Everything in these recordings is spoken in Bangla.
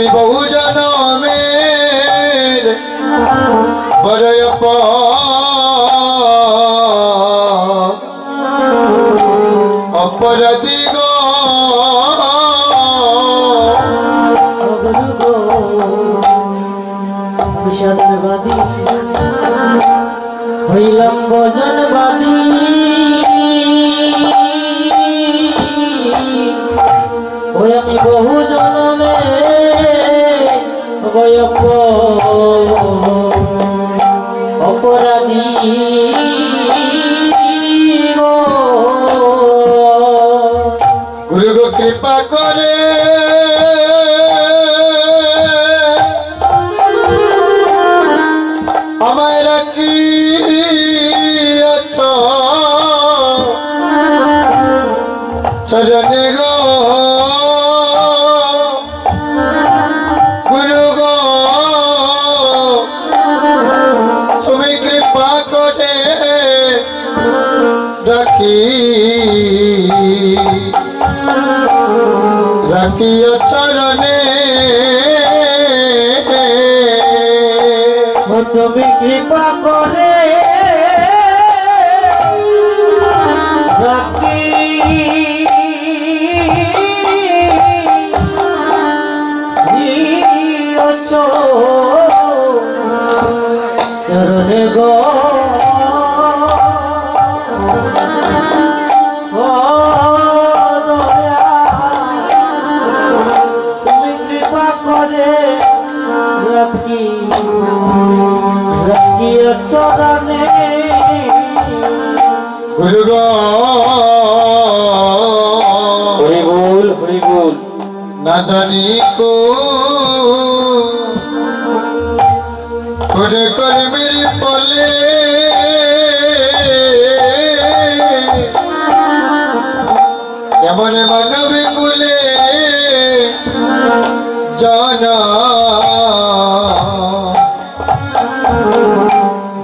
আমি বহু জনমের বড় অপরাধী গো বিষাদবাদী হইলাম ভজনবাদী ওই আমি বহু জনমে গয়প অপরাধী গুরু গো কৃপা করে আমায় রাখি চরণে গো গুরু গো তুমি কৃপা করে রাখিও চরণে তুমি কৃপা করে রাখি চরণে গো তুমি কৃপা করে রাখি চরণে গুরু গো হরি বল না জানি করে মেরে ফলে কেমন মানবে কুলে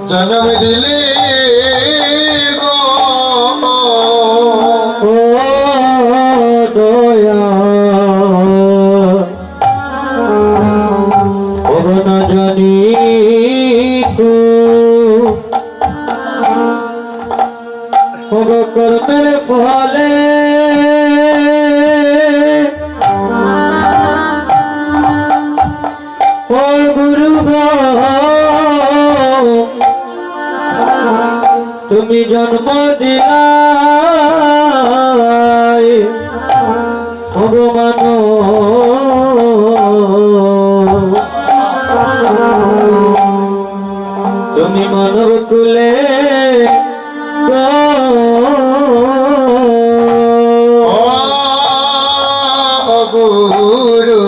জন্ম দিলে গো ও দয়া ও না জানি কর্মের ফলে ও গুরু গো তুমি জন্ম দিলাই ভগবান তুমি মানব কুলে গুরু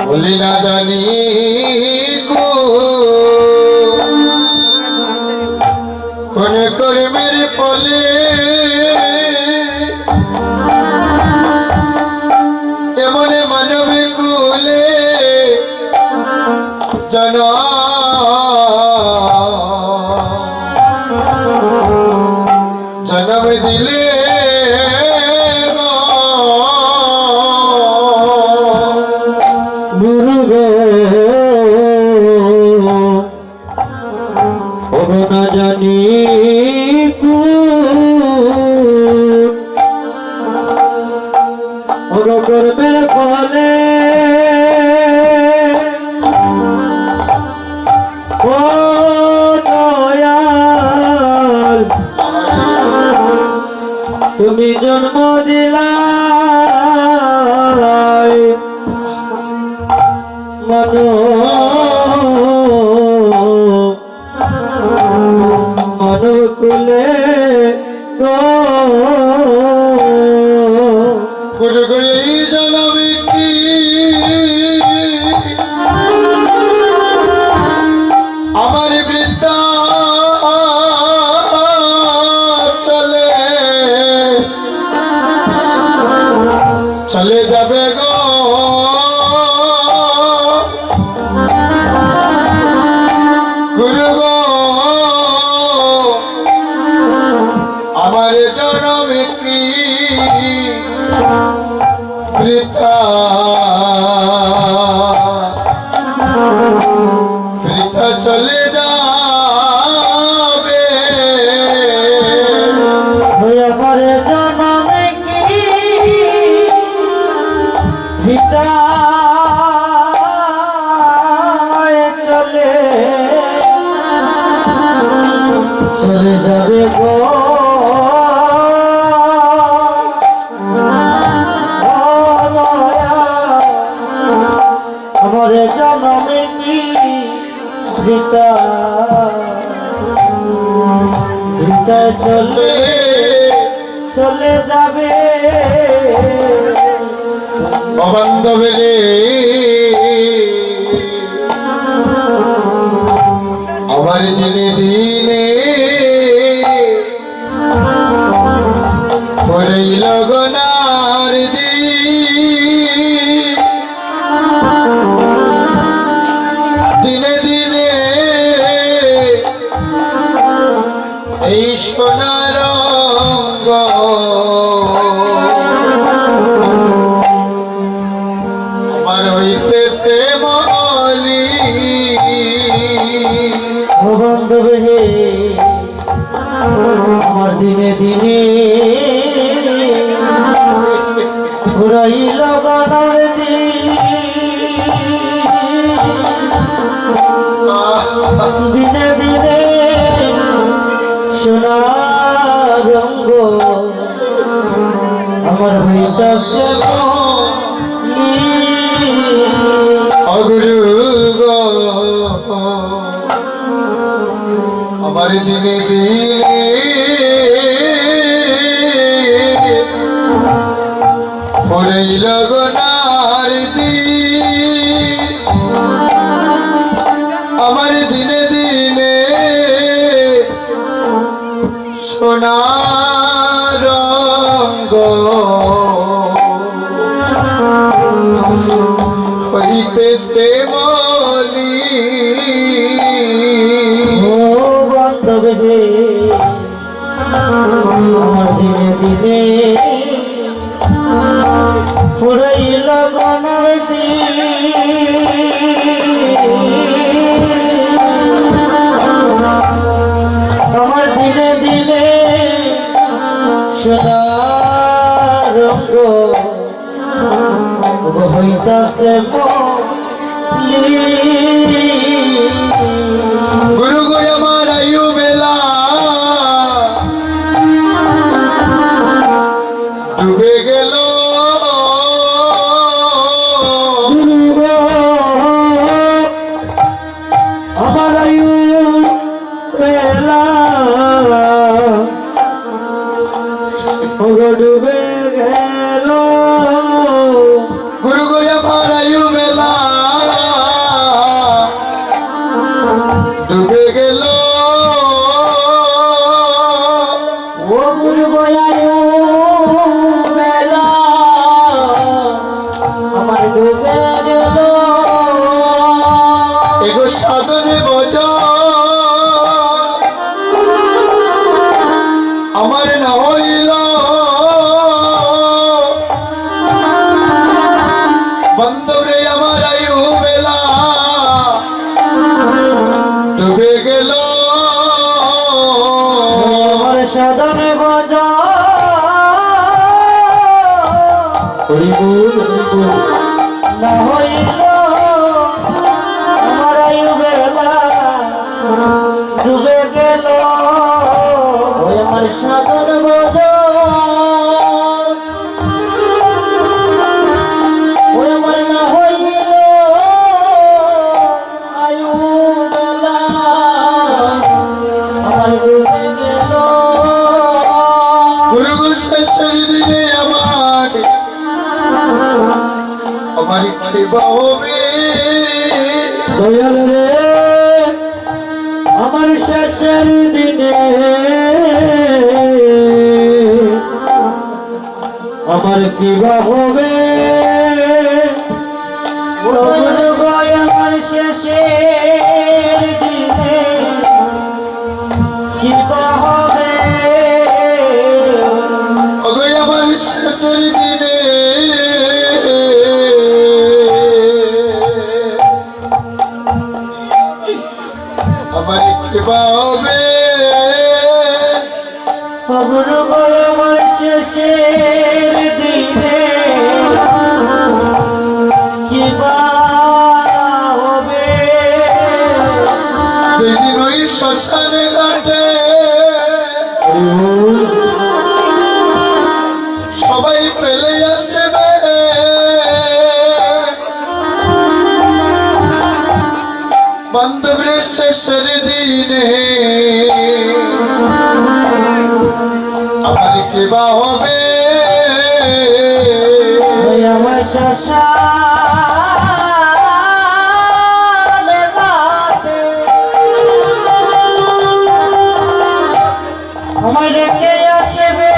বলি না জানি কোন কর্মের ফলে এমন মানবে কুলে জন্ম দিলে গুরু গো ও না জানি কর্মের ফলে ও দয়াল তুমি জন্ম দিলাই মনুকুলে গো গুরু গো এই জনমে কি আমার বৃদ্ধা চলে যাবে গো গুরু গো আমার জনমে কি বৃথা বৃথা চলে যাবে আমার জনমে কি পিতা চলে চলে যাবে গো আমার জনমে কি পিতা পিতা চলে চলে যাবে বান্ধবে রে আমার দিনে দিনে ফরইল গনার দিনে দিনে এই সোনার রঙ্গ আমার হইতেছে মলি ও বান্ধব হে আমার দিনে দিনে ফুরাইল গনার দিনে দিনে সোনার রঙ্গ আমার হইতাছে অগুরু গো আমার দিনে দিনে ফরইল গনার আমার দিনে দিনে সোনার রঙ্গ হইতেছে মলি ও বান্ধব হে আমার দিনে দিনে ফুরাইল গনার আমার দিনে দিনে সোনার রঙ্গ হইতাছে গুরু গো আমার আয়ু বেলা ডুবে গেল আমার আয়ু বেলা ডুবে গেল গুরু গো আমার আয়ু বেলা ডুবে গেল ও গুরু গয়ায়ু বেলা আমার ডুবে গেল এগো সাধনে বজ আমার না হইল বন্ধুরে আমার আয়ু বেলা ডুবে গেল আমার সাধনে বাজা না হইল আমার আয়ু বেলা ডুবে গেল আমার সাধন বাজা আমার না হইল আয়ু বেলা আমার ডুবে গেল গুরু গো শেষের দিনে আমার খেবা হবে দয়াল রে আমার শেষের দিনে আমার কিবা হবে আমার শেষের দিনে কিবা হবে ওগো আমার শেষের দিনে গুরু গো আমার শেষের দিনে কি বা হবে যেদিন ওই শ্মশানে ঘাটে সবাই ফেলে আসবে বান্ধবের শেষের দিনে আমার কি বা হবে ওই আমার শ্মশানে ঘাটে আমায় রেখে আসবে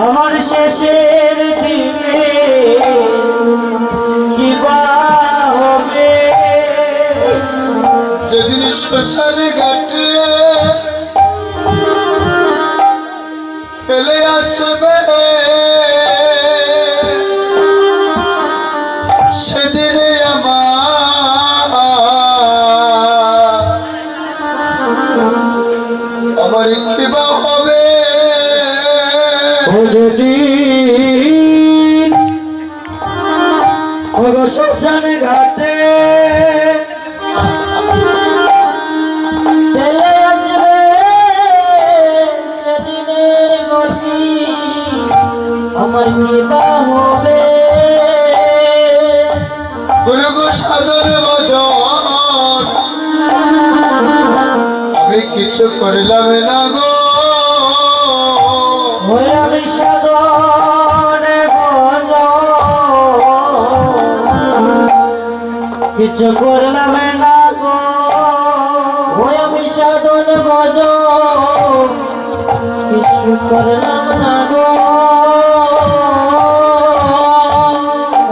আমার শেষের দিনে কি বা হবে যেদিন শ্মশানে ঘাটে ফেলে আসবে সেদিনে আমার কি বা হবে ও যদি শ্মশানে ঘাটে ফেলে আসবে সেদিনের গতি আমার কি বা হবে গুরু গো সাধন ভজন আমি কিছু করলাম না গো ওই আমি সাধনে কিছু করলাম না গো ওই আমি সাধন কিছু করলাম না গো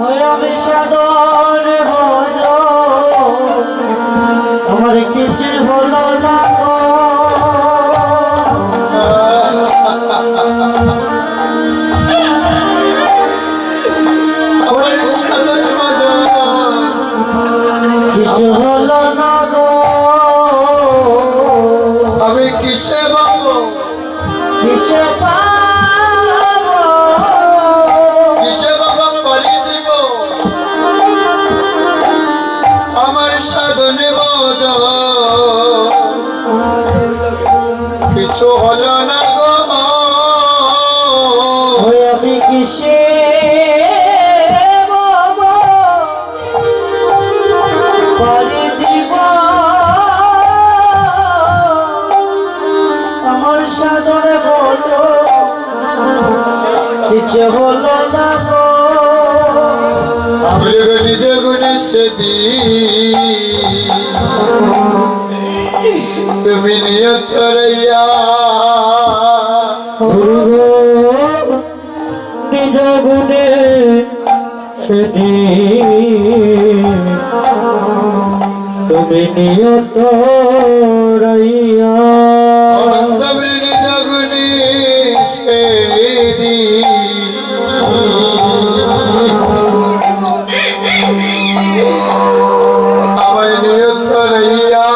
ওই আমি সাধন আমার কিছু হলো না গো আমার সাধন ভজন কিছু হলো না গো আমি কিসে পাবো কিসে পাবো কিসে বাবা পারি দিব আমার সাধনে ভজন কিছু হলো না গো ওই আমি কিসে পাবো পারি দিব আমার সাধনে ভজন কিছু হলো না গো নিজ গুণে সেদিন তুমি নিয়ত রইয়া নিজ গুণে সেদিন তুমি নিয়ত রইয়া বান্ধবী নিজ গুণে সেদিন আমায় নিয়ত রইয়া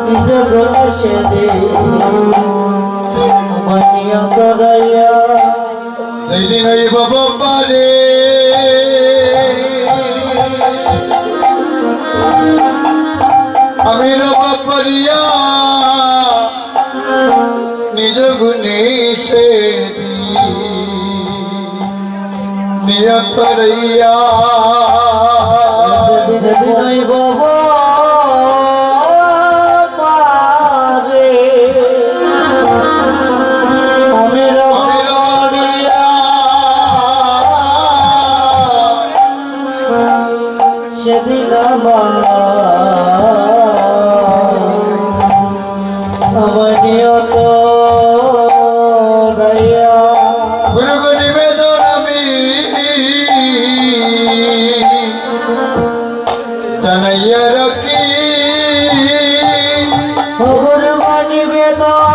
নিজ গুণে সেদিন আমার নিয়ত রইয়া যেদিন ওই বাবা পারে আমি রবা পারিয়া নিজ গুণে সেদিন নিয়ত রইয়া সেদিন ওই বাবা পারে আমি রবাড়িয়া সেদিন আমার নিয়ত রইয়া গুরু গো নিবেদন আমি জানাইয়া রাখি গুরু নিবেদন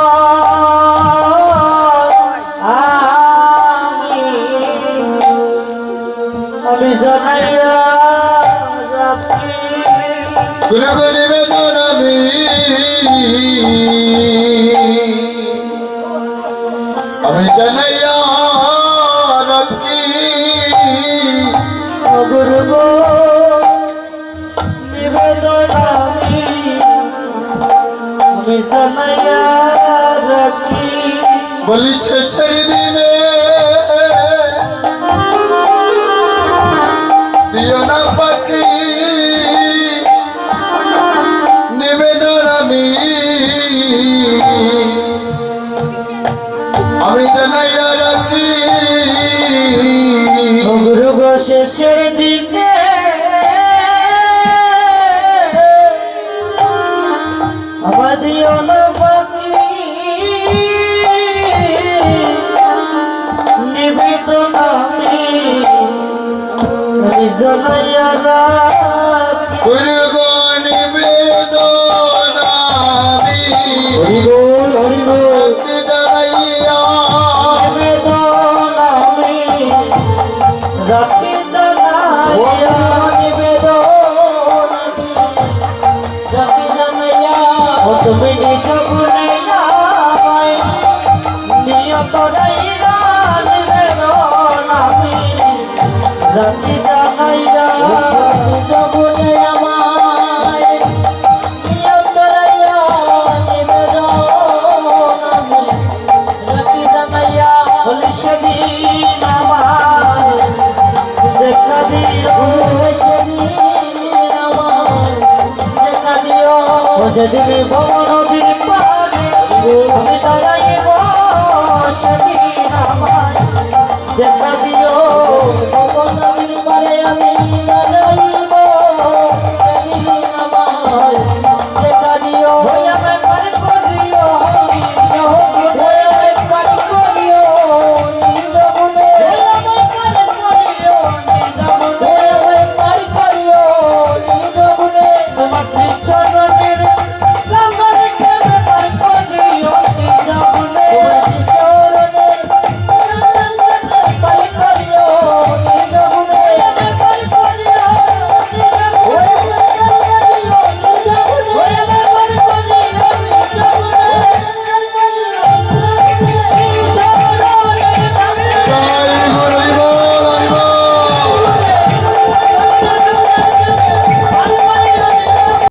আমি জানাইয়া গুরু গো নিবেদন আমি জানাইয়া রাখি গুরু গো নিবেদন আমি জানাইয়া রাখি বলি শেষের দিনে দিও না পাখি নিবেদন আমি জানাইয়া রাখি গুরু গো শেষের দিনে আমাদিও না বাকি নিবেদন আমি জানাইয়া রাখি গুরু গো নিবেদন হরিবোল হরিবোল জানাইয়া নিবেদন আমি রাখি জানাইয়া ও তুমি নিজ গুণে আমায় নিয়ত রাইয়া নিবেদন আমি রাখি জানাইয়া বলি সেদিন আমার দেখা দিও ও যেদিন ভব নদীর পারে আমি দাঁড়াই